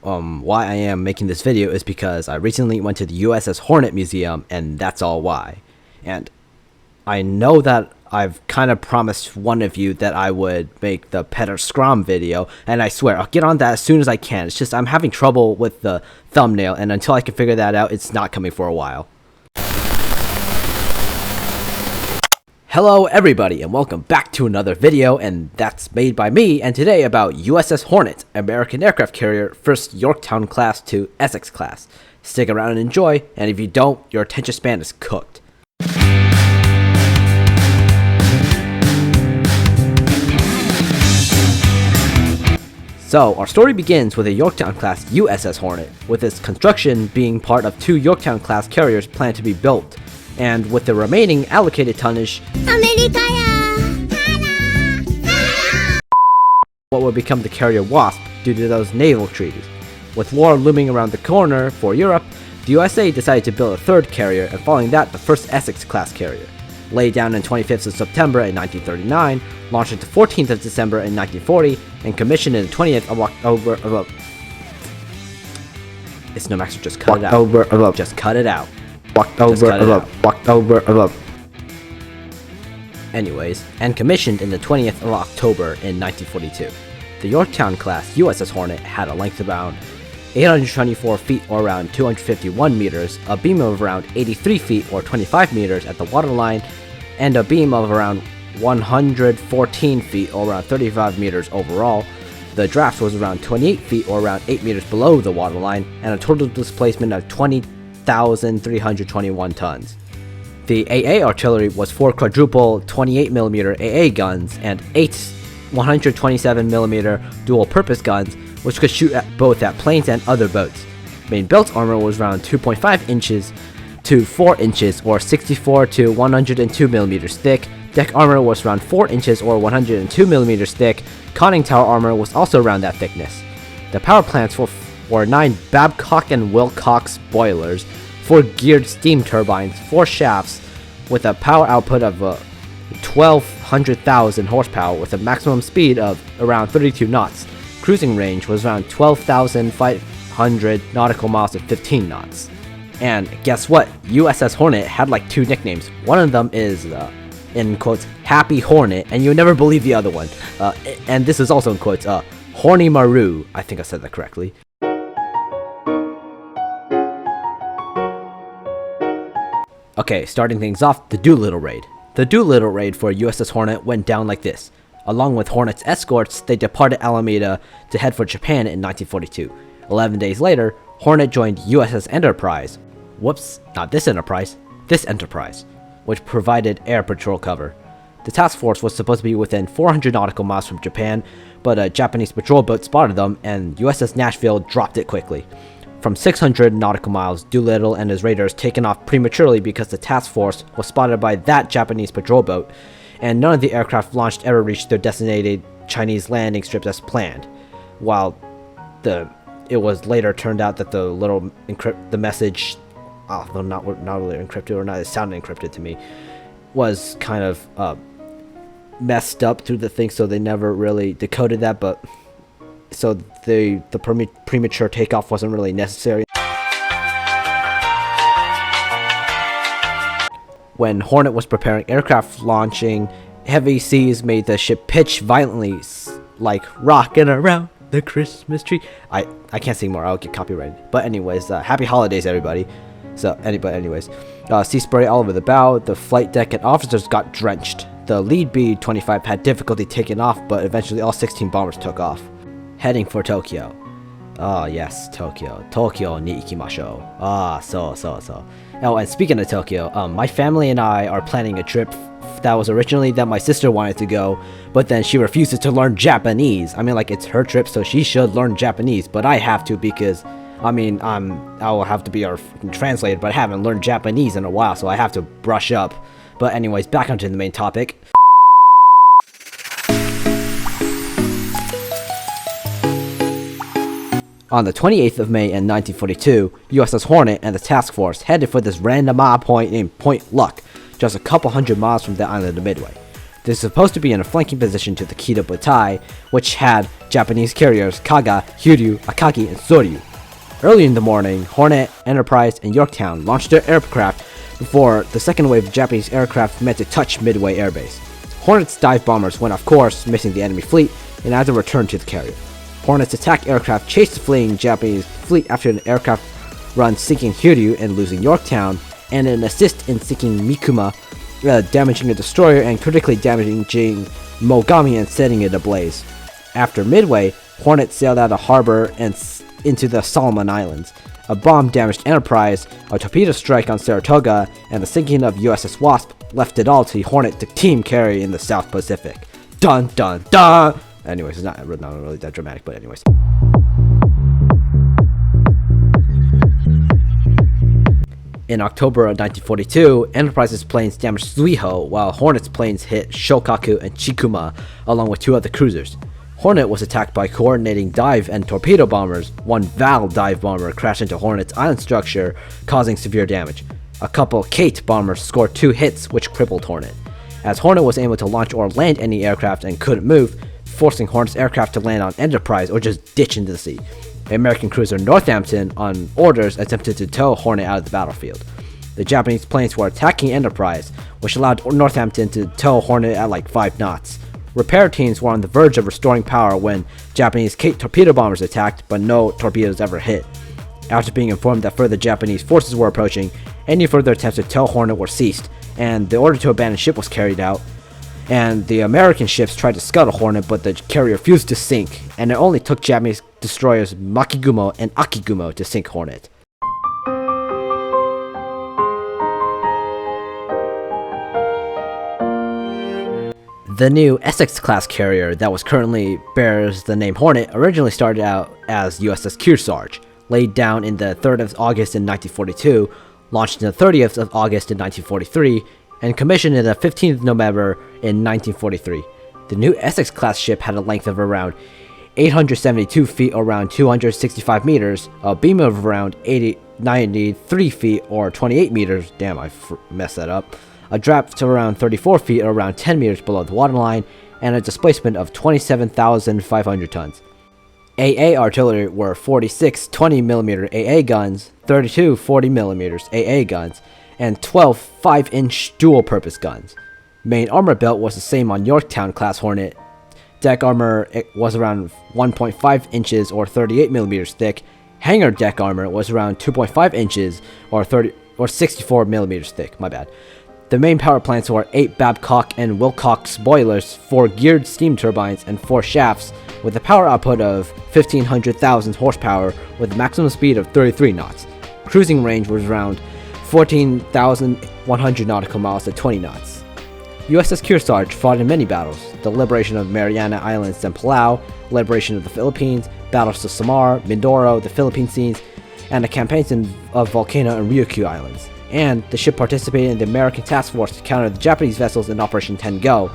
why I am making this video is because I recently went to the USS Hornet Museum, and that's all why. And I know that I've kind of promised one of you that I would make the Petter Scrum video, and I swear I'll get on that as soon as I can. It's just I'm having trouble with the thumbnail, and until I can figure that out, it's not coming for a while. Hello everybody, and welcome back to another video, and that's made by me, and today about USS Hornet, American aircraft carrier, first Yorktown-class to Essex-class. Stick around and enjoy, and if you don't, your attention span is cooked. So, our story begins with a Yorktown-class USS Hornet, with its construction being part of two Yorktown-class carriers planned to be built, and with the remaining allocated tonnage, what would become the carrier Wasp due to those naval treaties. With war looming around the corner for Europe, the USA decided to build a third carrier, and following that, the first Essex-class carrier. Laid down on 25th of September in 1939, launched on the 14th of December in 1940, and commissioned in the 20th of October It's no matter, just cut it out. Just cut it out. Anyways, and commissioned in the 20th of October in 1942. The Yorktown-class USS Hornet had a length of around 824 feet or around 251 meters, a beam of around 83 feet or 25 meters at the waterline, and a beam of around 114 feet or around 35 meters overall. The draft was around 28 feet or around 8 meters below the waterline, and a total displacement of 20,321 tons. The AA artillery was 4 quadruple 28mm AA guns and 8 127mm dual-purpose guns, which could shoot both at planes and other boats. Main belt armor was around 2.5 inches to 4 inches or 64 to 102mm thick. Deck armor was around 4 inches or 102mm thick. Conning tower armor was also around that thickness. The power plants were 9 Babcock and Wilcox boilers, 4 geared steam turbines, 4 shafts, with a power output of 1,200,000 horsepower with a maximum speed of around 32 knots. Cruising range was around 12,500 nautical miles at 15 knots. And guess what? USS Hornet had like 2 nicknames. One of them is, in quotes, Happy Hornet, and you'll never believe the other one. And this is also in quotes, Horny Maru. I think I said that correctly. Okay, starting things off, the Doolittle Raid. The Doolittle Raid for USS Hornet went down like this. Along with Hornet's escorts, they departed Alameda to head for Japan in 1942. 11 days later, Hornet joined USS Enterprise. Whoops, not this Enterprise, this Enterprise, which provided air patrol cover. The task force was supposed to be within 400 nautical miles from Japan, but a Japanese patrol boat spotted them, and USS Nashville dropped it quickly. From 600 nautical miles, Doolittle and his raiders taken off prematurely because the task force was spotted by that Japanese patrol boat, and none of the aircraft launched ever reached their designated Chinese landing strips as planned. While it was later turned out that the message, although not really encrypted or not, it sounded encrypted to me, was kind of messed up through the thing, so they never really decoded that, but so the premature takeoff wasn't really necessary. When Hornet was preparing aircraft launching, heavy seas made the ship pitch violently, like rocking around the Christmas tree. I can't sing more, I'll get copyrighted. But anyways, happy holidays everybody. Sea spray all over the bow, the flight deck and officers got drenched. The lead B-25 had difficulty taking off, but eventually all 16 bombers took off. Heading for Tokyo. Ah, yes, Tokyo. Tokyo ni ikimashou. So. Oh, and speaking of Tokyo, my family and I are planning a trip that was originally that my sister wanted to go, but then she refuses to learn Japanese. I mean, like, it's her trip, so she should learn Japanese, but I have to because, I mean, I'll have to be our translator, but I haven't learned Japanese in a while, so I have to brush up. But anyways, back onto the main topic. On the 28th of May in 1942, USS Hornet and the task force headed for this random point named Point Luck, just a couple hundred miles from the island of Midway. They're supposed to be in a flanking position to the Kido Butai, which had Japanese carriers Kaga, Hiryu, Akagi, and Soryu. Early in the morning, Hornet, Enterprise, and Yorktown launched their aircraft before the second wave of Japanese aircraft meant to touch Midway Air Base. Hornet's dive bombers went off course, missing the enemy fleet, and had to return to the carrier. Hornet's attack aircraft chased the fleeing Japanese fleet after an aircraft run sinking Hiryu and losing Yorktown, and an assist in sinking Mikuma, damaging a destroyer and critically damaging Mogami and setting it ablaze. After Midway, Hornet sailed out of harbor and into the Solomon Islands. A bomb damaged Enterprise, a torpedo strike on Saratoga, and the sinking of USS Wasp left it all to Hornet to team carry in the South Pacific. Dun dun dun! Anyways, it's not really that dramatic, but anyways. In October of 1942, Enterprise's planes damaged Zuiho, while Hornet's planes hit Shokaku and Chikuma, along with 2 other cruisers. Hornet was attacked by coordinating dive and torpedo bombers. One Val dive bomber crashed into Hornet's island structure, causing severe damage. A couple Kate bombers scored 2 hits, which crippled Hornet. As Hornet was able to launch or land any aircraft and couldn't move, forcing Hornet's aircraft to land on Enterprise or just ditch into the sea. The American cruiser Northampton, on orders, attempted to tow Hornet out of the battlefield. The Japanese planes were attacking Enterprise, which allowed Northampton to tow Hornet at like 5 knots. Repair teams were on the verge of restoring power when Japanese Kate torpedo bombers attacked, but no torpedoes ever hit. After being informed that further Japanese forces were approaching, any further attempts to tow Hornet were ceased, and the order to abandon ship was carried out. And the American ships tried to scuttle Hornet, but the carrier refused to sink, and it only took Japanese destroyers Makigumo and Akigumo to sink Hornet. The new Essex-class carrier that was currently bears the name Hornet originally started out as USS Kearsarge, laid down in the 3rd of August in 1942, launched in the 30th of August in 1943, and commissioned in the 15th of November in 1943. The new Essex-class ship had a length of around 872 feet or around 265 meters, a beam of around 93 feet or 28 meters, damn I messed that up, a draft to around 34 feet or around 10 meters below the waterline, and a displacement of 27,500 tons. AA artillery were 46 20mm AA guns, 32 40mm AA guns, and 12 5-inch dual-purpose guns. Main armor belt was the same on Yorktown-class Hornet. Deck armor was around 1.5 inches or 38mm thick. Hangar deck armor was around 2.5 inches or 64mm thick, my bad. The main power plants were 8 Babcock and Wilcox boilers, 4 geared steam turbines, and 4 shafts, with a power output of 1,500,000 horsepower with a maximum speed of 33 knots. Cruising range was around 14,100 nautical miles at 20 knots. USS Kearsarge fought in many battles: the liberation of Mariana Islands and Palau, liberation of the Philippines, battles of Samar, Mindoro, the Philippine Seas, and the campaigns of Volcano and Ryukyu Islands. And the ship participated in the American task force to counter the Japanese vessels in Operation Tengo,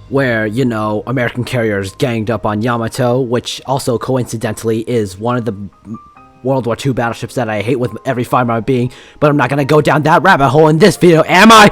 where, American carriers ganged up on Yamato, which also coincidentally is one of the World War II battleships that I hate with every fiber of my being, but I'm not gonna go down that rabbit hole in this video, am I?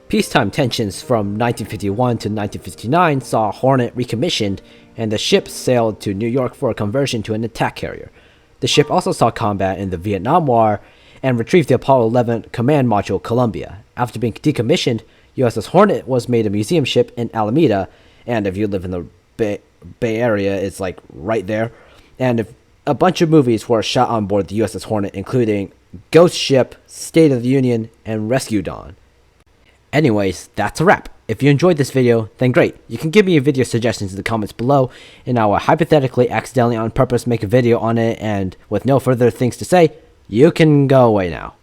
Peacetime tensions from 1951 to 1959 saw Hornet recommissioned, and the ship sailed to New York for a conversion to an attack carrier. The ship also saw combat in the Vietnam War and retrieved the Apollo 11 command module Columbia. After being decommissioned, USS Hornet was made a museum ship in Alameda, and if you live in the Bay Area, it's like right there. And a bunch of movies were shot on board the USS Hornet, including Ghost Ship, State of the Union, and Rescue Dawn. Anyways, that's a wrap. If you enjoyed this video, then great. You can give me your video suggestions in the comments below, and I will hypothetically, accidentally, on purpose make a video on it, and with no further things to say, you can go away now.